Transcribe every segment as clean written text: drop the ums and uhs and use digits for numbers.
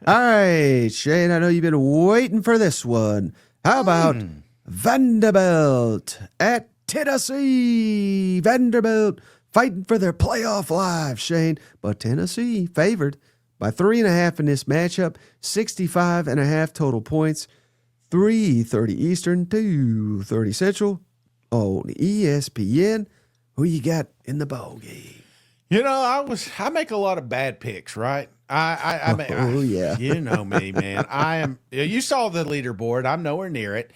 All right, Shane, I know you've been waiting for this one. How about Vanderbilt at Tennessee? Vanderbilt fighting for their playoff lives, Shane. But Tennessee favored by 3.5 in this matchup, 65.5 total points, 3:30 Eastern, 2:30 Central on ESPN. Who you got in the bowl game? I make a lot of bad picks, right? Yeah. You know me, man. You saw the leaderboard. I'm nowhere near it.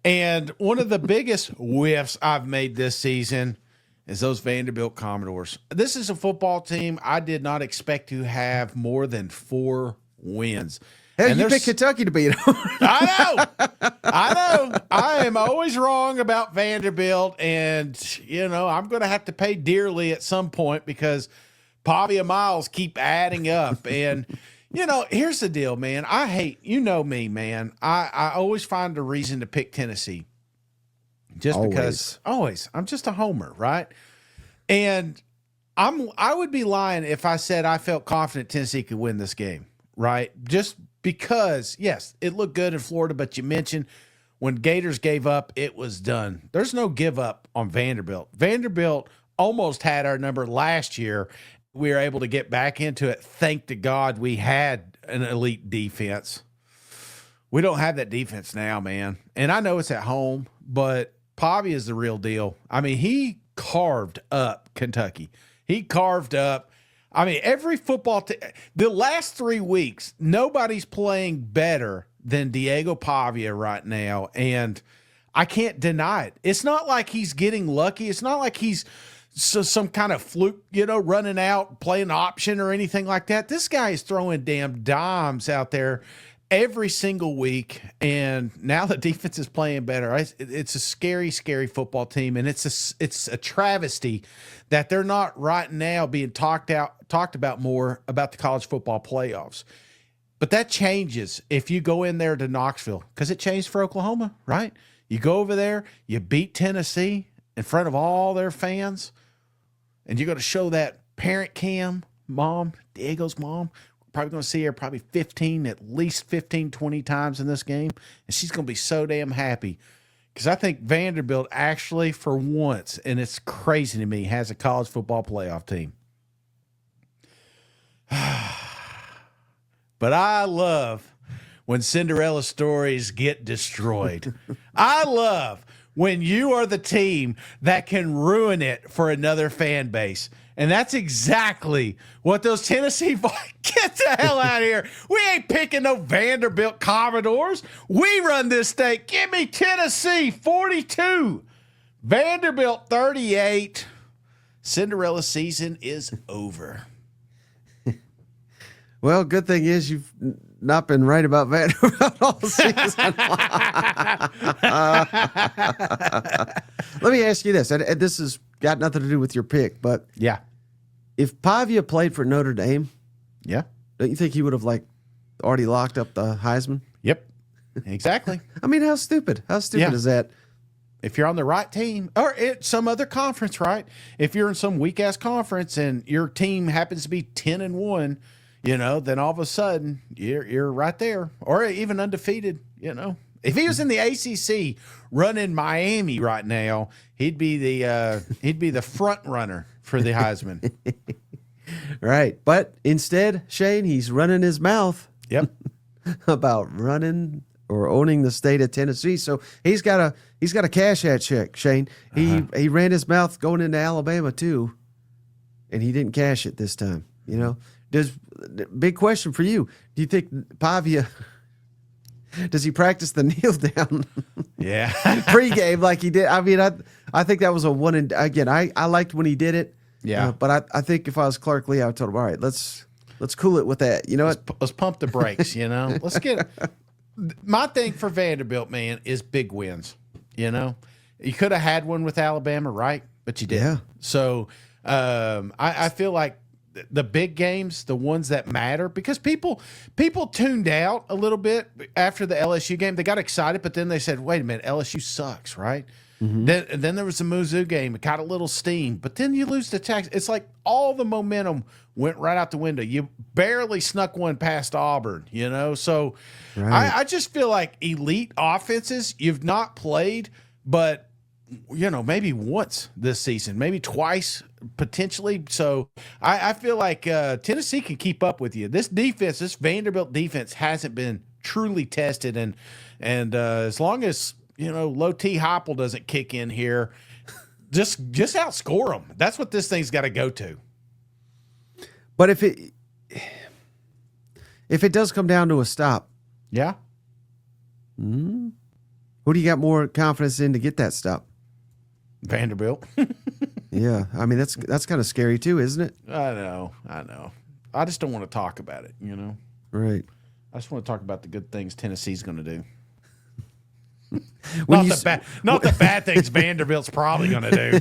And one of the biggest whiffs I've made this season is those Vanderbilt Commodores. This is a football team I did not expect to have more than 4 wins. Hey, you picked Kentucky to beat them. I know. I am always wrong about Vanderbilt, and, I'm going to have to pay dearly at some point because Pavia miles keep adding up. And, here's the deal, man. Me, man. I always find a reason to pick Tennessee. Because I'm just a homer, right? And I would be lying if I said I felt confident Tennessee could win this game, right? Just because, yes, it looked good in Florida, but you mentioned when Gators gave up, it was done. There's no give up on Vanderbilt. Vanderbilt almost had our number last year. We were able to get back into it. Thank to God we had an elite defense. We don't have that defense now, man. And I know it's at home, but Pavia is the real deal. I mean, he carved up Kentucky. He carved up. I mean, every football team, the last 3 weeks, nobody's playing better than Diego Pavia right now. And I can't deny it. It's not like he's getting lucky. It's not like he's some kind of fluke, running out, playing option or anything like that. This guy is throwing damn dimes out there every single week, and now the defense is playing better. It's a scary, scary football team, and it's a travesty that they're not right now being talked about more about the college football playoffs. But that changes if you go in there to Knoxville, because it changed for Oklahoma, right? You go over there, you beat Tennessee in front of all their fans, and you're going to show that parent cam, mom, Diego's mom. Probably going to see her probably at least 15, 20 times in this game. And she's going to be so damn happy because I think Vanderbilt actually, for once, and it's crazy to me, has a college football playoff team. But I love when Cinderella stories get destroyed. I love when you are the team that can ruin it for another fan base. And that's exactly what those Tennessee Vols, get the hell out of here. We ain't picking no Vanderbilt Commodores. We run this state. Give me Tennessee 42, Vanderbilt 38. Cinderella season is over. Well, good thing is you've not been right about Vanderbilt all season. Let me ask you this, and this has got nothing to do with your pick, but yeah, if Pavia played for Notre Dame, yeah, don't you think he would have already locked up the Heisman? Yep, exactly. I mean, how stupid is that? If you're on the right team or at some other conference, right? If you're in some weak ass conference and your team happens to be 10-1. Then all of a sudden you're right there, or even undefeated. If he was in the ACC running Miami right now, he'd be the front runner for the Heisman. Right, but instead, Shane, he's running his mouth. Yep, about running or owning the state of Tennessee. So he's got a cash that check, Shane. He ran his mouth going into Alabama too, and he didn't cash it this time. There's big question for you. Do you think Pavia, does he practice the kneel down? Yeah. Pre-game like he did? I mean, I think that was a one. And again, I liked when he did it. Yeah. But I think if I was Clark Lee, I would tell him, all right, let's cool it with that. You know what? Let's pump the brakes, Let's get my thing for Vanderbilt, man, is big wins. You could have had one with Alabama, right? But you didn't. Yeah. So I feel like the big games, the ones that matter, because people tuned out a little bit after the LSU game. They got excited, but then they said, wait a minute, LSU sucks, right? Then there was the Mizzou game. It got a little steam, but then you lose to Texas. It's like all the momentum went right out the window. You barely snuck one past Auburn, So I just feel like elite offenses you've not played, but maybe once this season, maybe twice potentially. So I feel like Tennessee can keep up with you. This Vanderbilt defense hasn't been truly tested, and as long as low T Hopple doesn't kick in here, just outscore them. That's what this thing's got to go to. But if it does come down to a stop, yeah, who do you got more confidence in to get that stop? Vanderbilt. Yeah, I mean that's kind of scary too, isn't it? I know. I just don't want to talk about it. Right. I just want to talk about the good things Tennessee's going to do. Not the bad things Vanderbilt's probably going to do.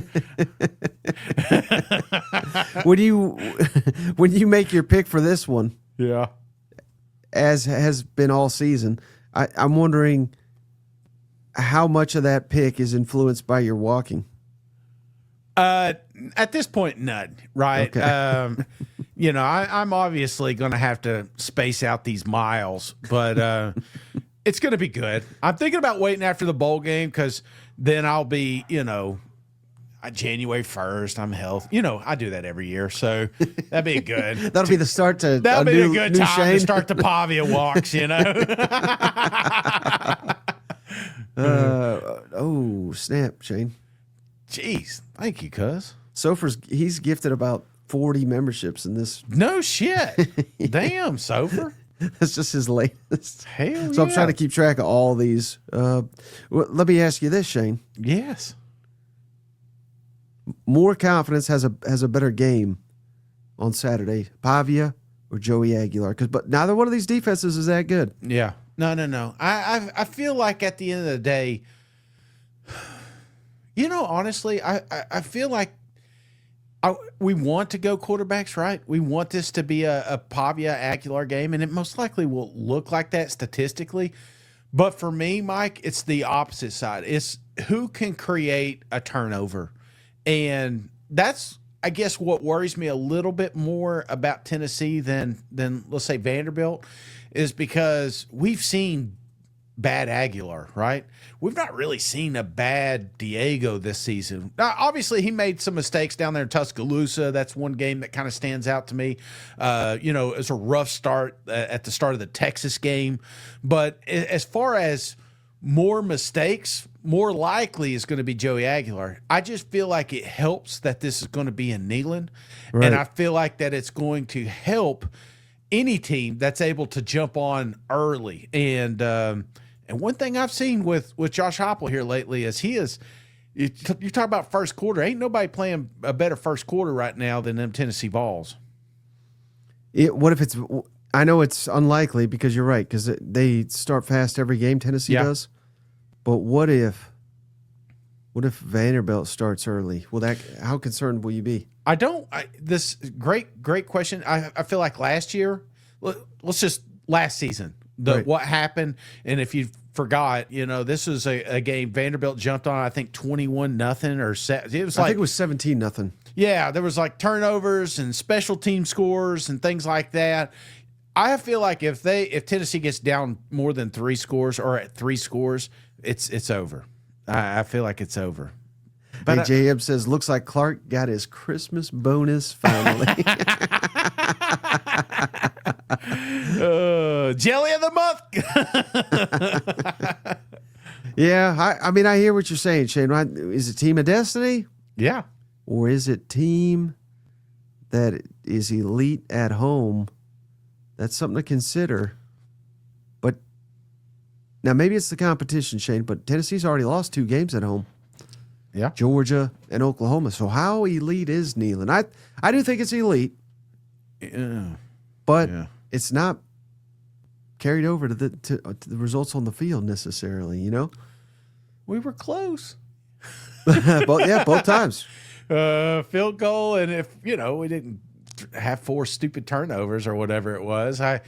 When you make your pick for this one, Yeah. as has been all season, I'm wondering how much of that pick is influenced by your walking. At this point, none. Right. Okay. I'm obviously going to have to space out these miles, but it's going to be good. I'm thinking about waiting after the bowl game because then I'll be, January 1st. I'm healthy. I do that every year, so that'd be good. That'll be the start to That'll be a good time Shane. to start the Pavia walks. Snap, Shane. Jeez, thank you, cuz. He's gifted about 40 memberships in this. No shit. Damn, Sofer. That's just his latest. Hell So yeah. I'm trying to keep track of all these. Let me ask you this, Shane. Yes. More confidence has a better game on Saturday, Pavia or Joey Aguilar? But neither one of these defenses is that good. Yeah. No. I feel like at the end of the day, honestly, I feel like we want to go quarterbacks, right? We want this to be a Pavia Aguilar game, and it most likely will look like that statistically. But for me, Mike, it's the opposite side. It's who can create a turnover. And that's, I guess, what worries me a little bit more about Tennessee than let's say Vanderbilt, is because we've seen bad Aguilar, right? We've not really seen a bad Diego this season. Now, obviously, he made some mistakes down there in Tuscaloosa. That's one game that kind of stands out to me. It's a rough start at the start of the Texas game. But as far as more mistakes, more likely is going to be Joey Aguilar. I just feel like it helps that this is going to be in Neyland. Right. And I feel like that it's going to help any team that's able to jump on early. And one thing I've seen with Josh Heupel here lately is you talk about first quarter. Ain't nobody playing a better first quarter right now than them Tennessee Vols. What if it's? I know it's unlikely because you're right, because they start fast every game. Tennessee does. But what if Vanderbilt starts early? How concerned will you be? This great question. I feel like last year, let's just last season, right. What happened, and if you forgot, this was a game Vanderbilt jumped on, I think 21-0 or it was I think it was 17-0. Yeah, there was like turnovers and special team scores and things like that. I feel like if Tennessee gets down more than 3 scores or at 3 scores, it's over. I feel like it's over. But JM says, looks like Clark got his Christmas bonus finally. Jelly of the month. Yeah, I hear what you're saying, Shane. Right? Is it Team of Destiny? Yeah. Or is it team that is elite at home? That's something to consider. But now maybe it's the competition, Shane, but Tennessee's already lost 2 games at home. Yeah. Georgia and Oklahoma. So how elite is Neyland? I do think it's elite. Yeah. But it's not carried over to the results on the field necessarily, We were close. Both times. Field goal, and if we didn't have 4 stupid turnovers or whatever it was, I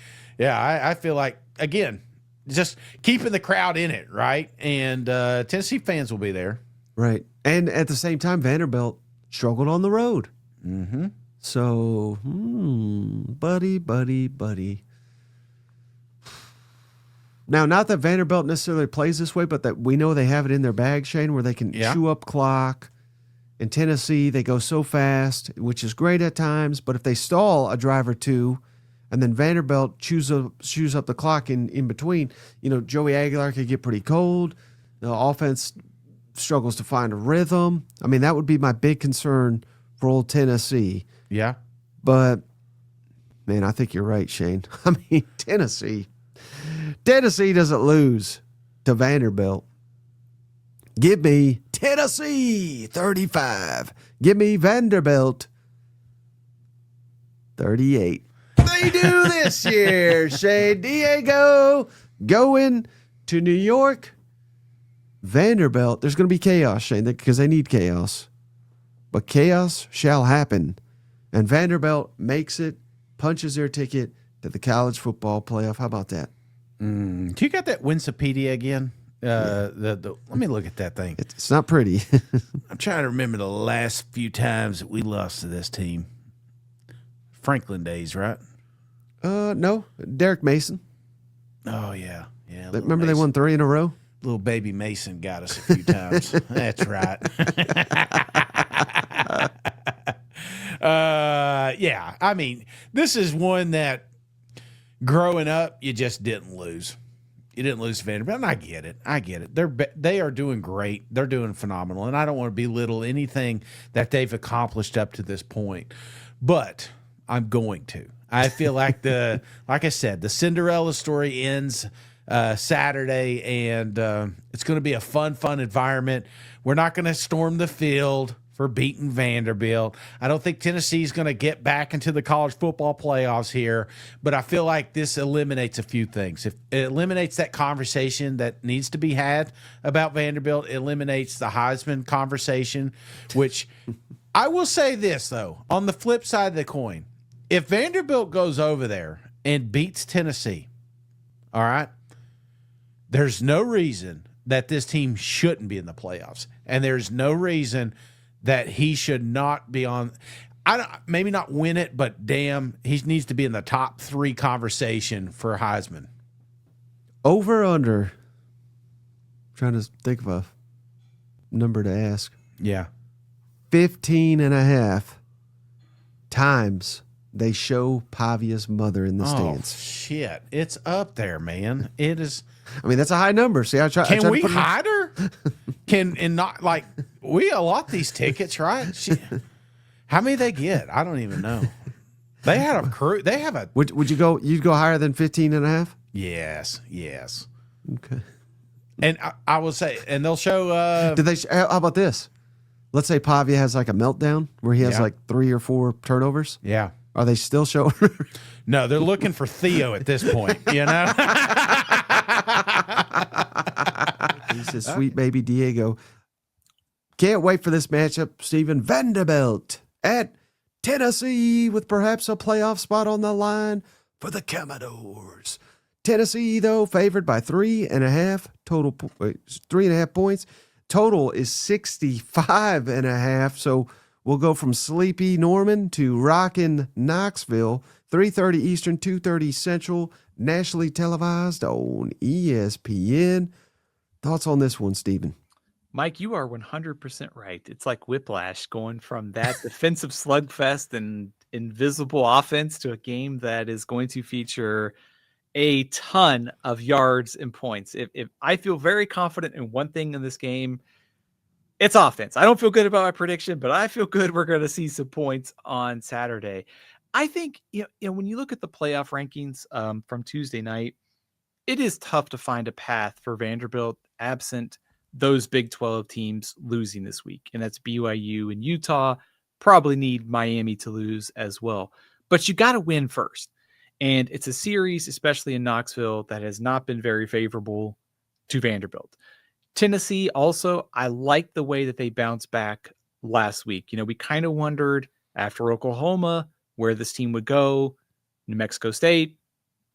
feel like, again, just keeping the crowd in it, right? And Tennessee fans will be there. Right. And at the same time, Vanderbilt struggled on the road. Mm-hmm. So, buddy. Now, not that Vanderbilt necessarily plays this way, but that we know they have it in their bag, Shane, where they can chew up clock. In Tennessee, they go so fast, which is great at times, but if they stall a drive or two, and then Vanderbilt chews up the clock in between, Joey Aguilar could get pretty cold. The offense struggles to find a rhythm. I mean, that would be my big concern for old Tennessee. Yeah. But, man, I think you're right, Shane. I mean, Tennessee doesn't lose to Vanderbilt. Give me Tennessee 35. Give me Vanderbilt 38. They do this year. Shane Diego going to New York. Vanderbilt, there's going to be chaos, Shane, because they need chaos. But chaos shall happen. And Vanderbilt makes it, punches their ticket to the college football playoff. How about that? Do you got that Wikipedia again? Let me look at that thing. It's not pretty. I'm trying to remember the last few times that we lost to this team. Franklin days, right? No, Derek Mason. Oh yeah. Remember Mason. They won 3 in a row. Little baby Mason got us a few times. That's right. Yeah. I mean, this is one that growing up you just didn't lose. You didn't lose to Vanderbilt, and I get it. They are doing great. They're doing phenomenal, and I don't want to belittle anything that they've accomplished up to this point, but I'm going to. I feel like like I said, the Cinderella story ends Saturday, and it's going to be a fun environment. We're not going to storm the field for beating Vanderbilt. I don't think Tennessee's going to get back into the college football playoffs here, but I feel like this eliminates a few things. If it eliminates that conversation that needs to be had about Vanderbilt, it eliminates the Heisman conversation, which I will say this, though, on the flip side of the coin, if Vanderbilt goes over there and beats Tennessee, all right, there's no reason that this team shouldn't be in the playoffs, and there's no reason that he should not be on. Maybe not win it, but damn, he needs to be in the top 3 conversation for Heisman. Over under. I'm trying to think of a number to ask. Yeah. 15.5 times they show Pavia's mother in the stands. Oh, shit. It's up there, man. It is. I mean, that's a high number. See, Can we hide her? We allot these tickets, right? How many they get? I don't even know. They had a crew. They have a. Would you go? You'd go higher than 15.5? Yes. Okay. And I will say, and they'll show. Did they? How about this? Let's say Pavia has like a meltdown where he has like 3 or 4 turnovers. Yeah. Are they still showing her? No, they're looking for Theo at this point. You know. He says, "Sweet baby Diego." Can't wait for this matchup, Steven. Vanderbilt at Tennessee with perhaps a playoff spot on the line for the Commodores. Tennessee, though, favored by 3.5 total, 3.5 points. Total is 65.5. So we'll go from sleepy Norman to rockin' Knoxville. 3:30 Eastern, 2:30 Central, nationally televised on ESPN. Thoughts on this one, Steven? Mike, you are 100% right. It's like whiplash going from that defensive slugfest and invisible offense to a game that is going to feature a ton of yards and points. If I feel very confident in one thing in this game, it's offense. I don't feel good about my prediction, but I feel good we're going to see some points on Saturday. I think, when you look at the playoff rankings from Tuesday night, it is tough to find a path for Vanderbilt absent those Big 12 teams losing this week. And that's BYU and Utah. Probably need Miami to lose as well. But you got to win first. And it's a series, especially in Knoxville, that has not been very favorable to Vanderbilt. Tennessee also, I like the way that they bounced back last week. We kind of wondered after Oklahoma where this team would go. New Mexico State,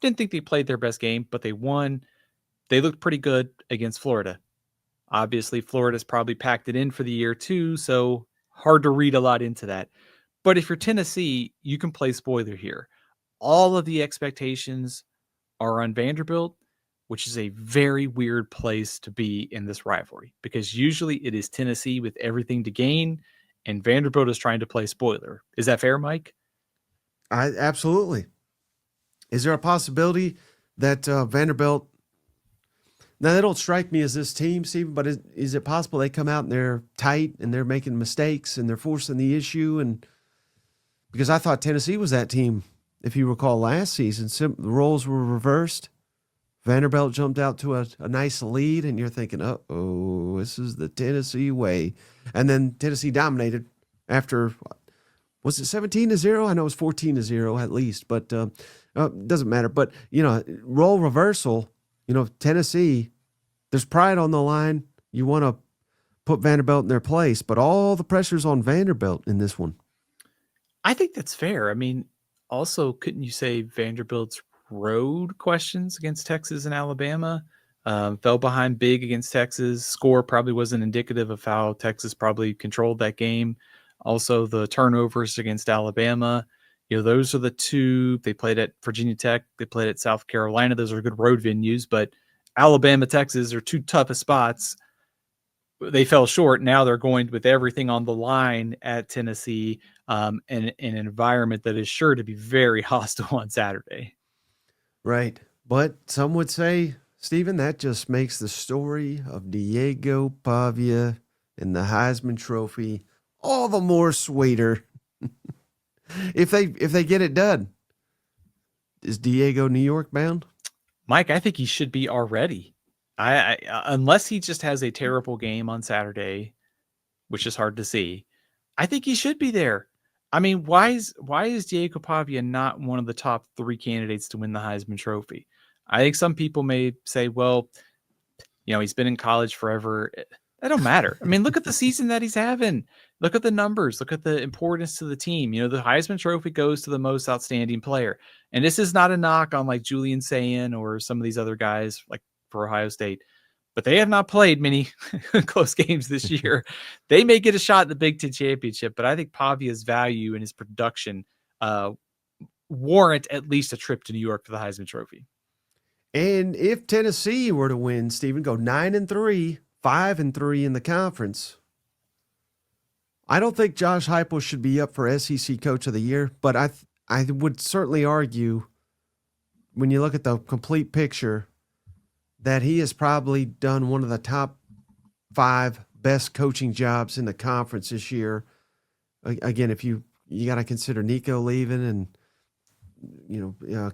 didn't think they played their best game, but they won. They looked pretty good against Florida. Obviously, Florida's probably packed it in for the year too, so hard to read a lot into that. But if you're Tennessee, you can play spoiler here. All of the expectations are on Vanderbilt, which is a very weird place to be in this rivalry because usually it is Tennessee with everything to gain, and Vanderbilt is trying to play spoiler. Is that fair, Mike? Absolutely. Is there a possibility that Vanderbilt? Now they don't strike me as this team, Stephen, but is it possible they come out and they're tight and they're making mistakes and they're forcing the issue? And because I thought Tennessee was that team, if you recall last season, the roles were reversed. Vanderbilt jumped out to a nice lead, and you're thinking, oh, this is the Tennessee way. And then Tennessee dominated after, was it 17-0? I know it was 14-0 at least, but doesn't matter. But, role reversal, Tennessee, there's pride on the line. You want to put Vanderbilt in their place, but all the pressure's on Vanderbilt in this one. I think that's fair. I mean, also, couldn't you say Vanderbilt's road questions against Texas and Alabama fell behind big against Texas? Score probably wasn't indicative of how Texas probably controlled that game. Also, the turnovers against Alabama, those are the two. They played at Virginia Tech. They played at South Carolina. Those are good road venues, but Alabama, Texas are two toughest spots. They fell short. Now they're going with everything on the line at Tennessee in an environment that is sure to be very hostile on Saturday. Right. But some would say, Stephen, that just makes the story of Diego Pavia and the Heisman Trophy all the more sweeter. if they get it done. Is Diego New York bound? Mike, I think he should be already. I unless he just has a terrible game on Saturday, which is hard to see. I think he should be there. I mean, why is Diego Pavia not one of the top 3 candidates to win the Heisman Trophy? I think some people may say, well, he's been in college forever. That don't matter. I mean, look at the season that he's having. Look at the numbers. Look at the importance to the team. The Heisman Trophy goes to the most outstanding player. And this is not a knock on like Julian Sayin or some of these other guys like for Ohio State, but they have not played many close games this year. They may get a shot at the Big Ten championship, but I think Pavia's value and his production warrant at least a trip to New York for the Heisman Trophy. And if Tennessee were to win, Stephen, go 9-3, 5-3 in the conference, I don't think Josh Heupel should be up for SEC Coach of the Year, but I would certainly argue when you look at the complete picture that he has probably done one of the top 5 best coaching jobs in the conference this year. Again, if you got to consider Nico leaving and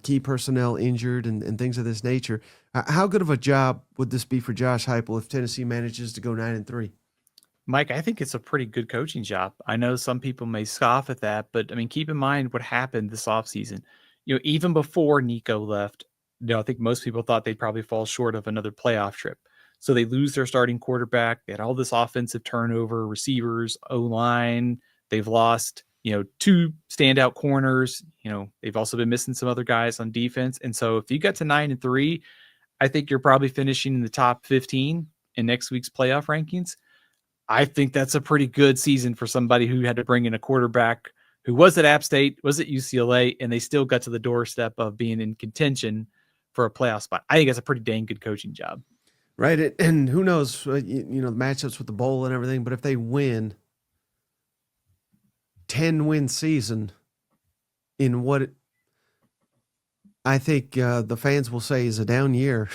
key personnel injured and things of this nature, how good of a job would this be for Josh Heupel if Tennessee manages to go 9-3? Mike, I think it's a pretty good coaching job. I know some people may scoff at that, but I mean, keep in mind what happened this offseason. Even before Nico left, I think most people thought they'd probably fall short of another playoff trip. So they lose their starting quarterback. They had all this offensive turnover, receivers, O-line. They've lost, 2 standout corners. They've also been missing some other guys on defense. And so if you got to 9-3, I think you're probably finishing in the top 15 in next week's playoff rankings. I think that's a pretty good season for somebody who had to bring in a quarterback who was at App State, was at UCLA, and they still got to the doorstep of being in contention for a playoff spot. I think that's a pretty dang good coaching job. Right. And who knows, the matchups with the bowl and everything, but if they win 10-win season in what I think the fans will say is a down year.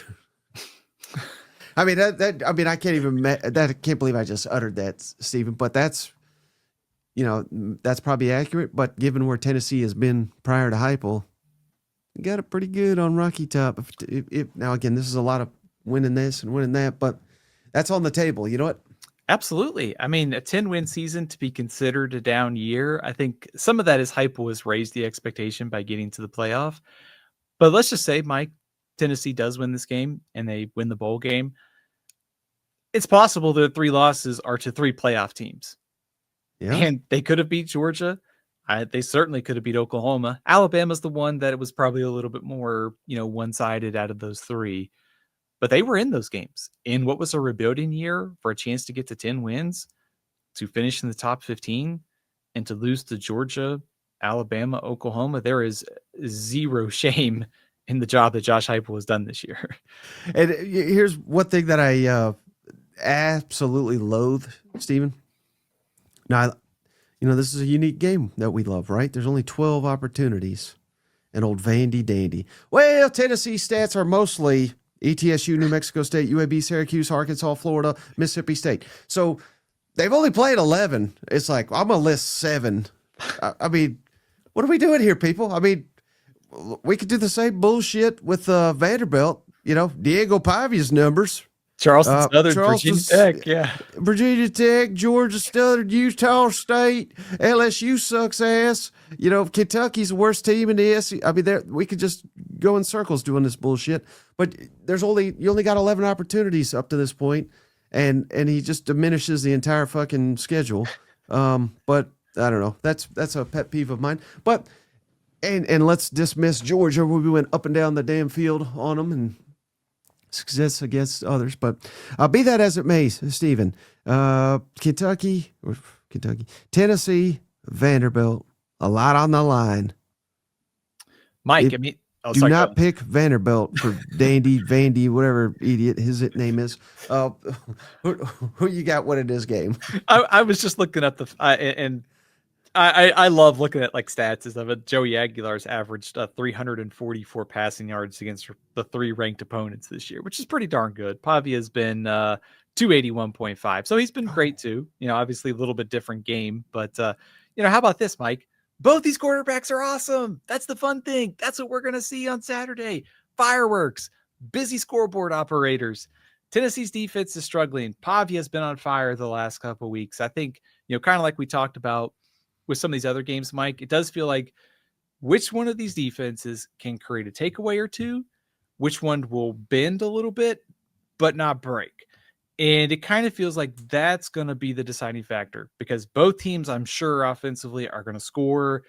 I mean, I can't even, I can't believe I just uttered that, Stephen, but that's probably accurate. But given where Tennessee has been prior to Heupel, you got it pretty good on Rocky Top. If now, again, this is a lot of winning this and winning that, but that's on the table. You know what? Absolutely. I mean, a 10-win season to be considered a down year. I think some of that is Heupel has raised the expectation by getting to the playoff. But let's just say, Mike, Tennessee does win this game and they win the bowl game. It's possible the 3 losses are to 3 playoff teams. Yeah. And they could have beat Georgia. They certainly could have beat Oklahoma. Alabama's the one that it was probably a little bit more, one-sided out of those 3. but they were in those games in what was a rebuilding year for a chance to get to 10 wins, to finish in the top 15, and to lose to Georgia, Alabama, Oklahoma. There is zero shame in the job that Josh Heupel has done this year. And here's one thing that I absolutely loathe, Steven. Now, this is a unique game that we love, right? There's only 12 opportunities. And old Vandy dandy. Well, Tennessee stats are mostly ETSU, New Mexico State, UAB, Syracuse, Arkansas, Florida, Mississippi State. So they've only played 11. It's like, I'm going to list 7. I mean, what are we doing here, people? I mean, we could do the same bullshit with Vanderbilt. Diego Pavia's numbers. Charleston Southern, Virginia Tech, yeah. Virginia Tech, Georgia Southern, Utah State, LSU sucks ass. Kentucky's the worst team in the SEC. I mean, we could just go in circles doing this bullshit. But you only got 11 opportunities up to this point, and he just diminishes the entire fucking schedule. But I don't know. That's a pet peeve of mine. But and let's dismiss Georgia, where we went up and down the damn field on them and success against others, but be that as it may, Steven, Kentucky, Tennessee, Vanderbilt, a lot on the line. Mike, do not pick Vanderbilt for Vandy, whatever idiot his name is. Who you got winning this game? I was just looking at I love looking at stats of it. Joey Aguilar's averaged 344 passing yards against the 3 ranked opponents this year, which is pretty darn good. Pavia has been 281.5. So he's been great too. Obviously a little bit different game, but how about this, Mike? Both these quarterbacks are awesome. That's the fun thing. That's what we're going to see on Saturday. Fireworks, busy scoreboard operators. Tennessee's defense is struggling. Pavia has been on fire the last couple of weeks. I think, kind of like we talked about with some of these other games, Mike, it does feel like which one of these defenses can create a takeaway or two, which one will bend a little bit, but not break. And it kind of feels like that's going to be the deciding factor because both teams, I'm sure, offensively are going to score.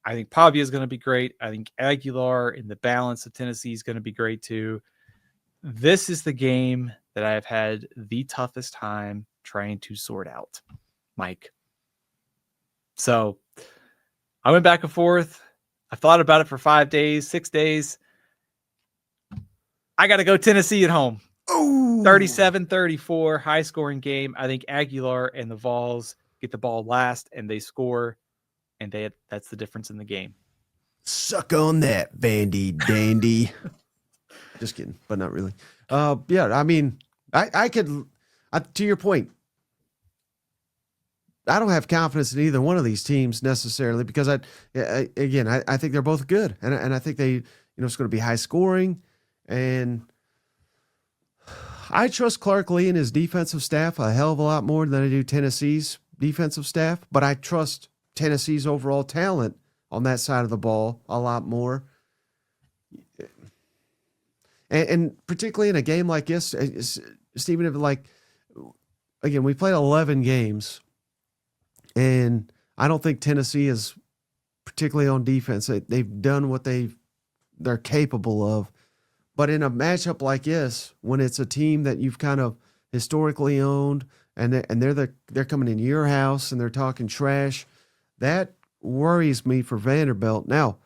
I think Pavia is going to be great. I think Aguilar in the balance of Tennessee is going to be great too. This is the game that I have had the toughest time trying to sort out, Mike. So I went back and forth. I thought about it for 5 days, 6 days. I got to go Tennessee at home. 37-34, high scoring game. I think Aguilar and the Vols get the ball last and they score, and that's the difference in the game. Suck on that, Vandy dandy. Just kidding, but not really. Yeah, I mean, I could, to your point, I don't have confidence in either one of these teams necessarily because I think they're both good, and I think they, it's going to be high scoring, and I trust Clark Lee and his defensive staff a hell of a lot more than I do Tennessee's defensive staff, but I trust Tennessee's overall talent on that side of the ball a lot more. And particularly in a game like this, Stephen, again, we played 11 games, and I don't think Tennessee is particularly on defense. They've done what they're capable of. But in a matchup like this, when it's a team that you've kind of historically owned, and they're coming in your house and they're talking trash, that worries me for Vanderbilt. Now,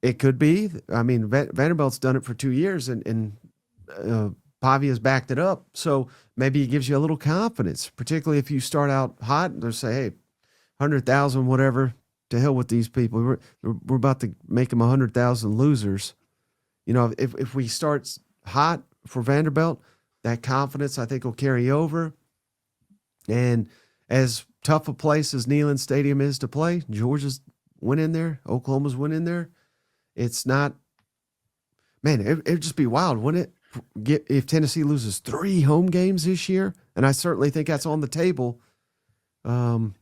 it could be. I mean, Vanderbilt's done it for 2 years, and Pavia's backed it up. So maybe it gives you a little confidence, particularly if you start out hot and they say, hey, 100,000, whatever, to hell with these people. We're about to make them 100,000 losers. If we start hot for Vanderbilt, that confidence, I think, will carry over. And as tough a place as Neyland Stadium is to play, Georgia's went in there, Oklahoma's went in there. It's not, man, it'd just be wild, wouldn't it? If Tennessee loses 3 home games this year, and I certainly think that's on the table, to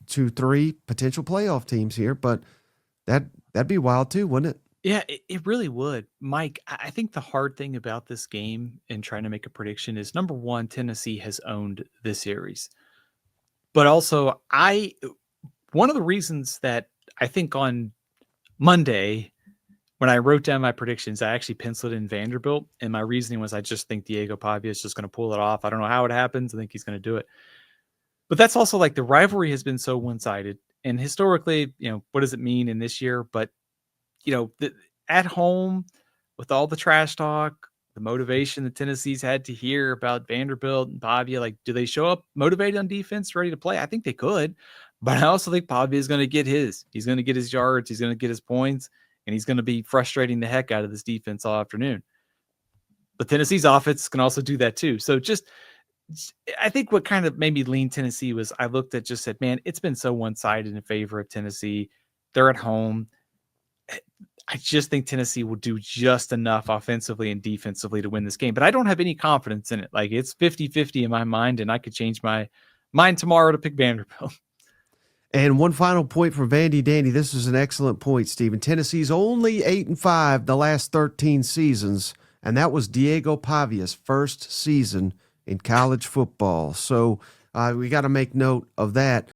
3 potential playoff teams here, but that'd be wild too, wouldn't it? Yeah, it really would. Mike, I think the hard thing about this game and trying to make a prediction is, number one, Tennessee has owned this series. But also, one of the reasons that I think on Monday, when I wrote down my predictions, I actually penciled in Vanderbilt, and my reasoning was I just think Diego Pavia is just going to pull it off. I don't know how it happens. I think he's going to do it. But that's also like the rivalry has been so one-sided. And historically, what does it mean in this year? But, at home with all the trash talk, the motivation that Tennessee's had to hear about Vanderbilt and Pavia, like, do they show up motivated on defense, ready to play? I think they could. But I also think Pavia is going to get his. He's going to get his yards. He's going to get his points. And he's going to be frustrating the heck out of this defense all afternoon. But Tennessee's offense can also do that too. So I think what kind of made me lean Tennessee was I looked at just said, man, it's been so one-sided in favor of Tennessee. They're at home. I just think Tennessee will do just enough offensively and defensively to win this game. But I don't have any confidence in it. Like, it's 50-50 in my mind, and I could change my mind tomorrow to pick Vanderbilt. And one final point from Vandy Dandy. This is an excellent point, Stephen. Tennessee's only 8-5 the last 13 seasons, and that was Diego Pavia's first season in college football. So we got to make note of that.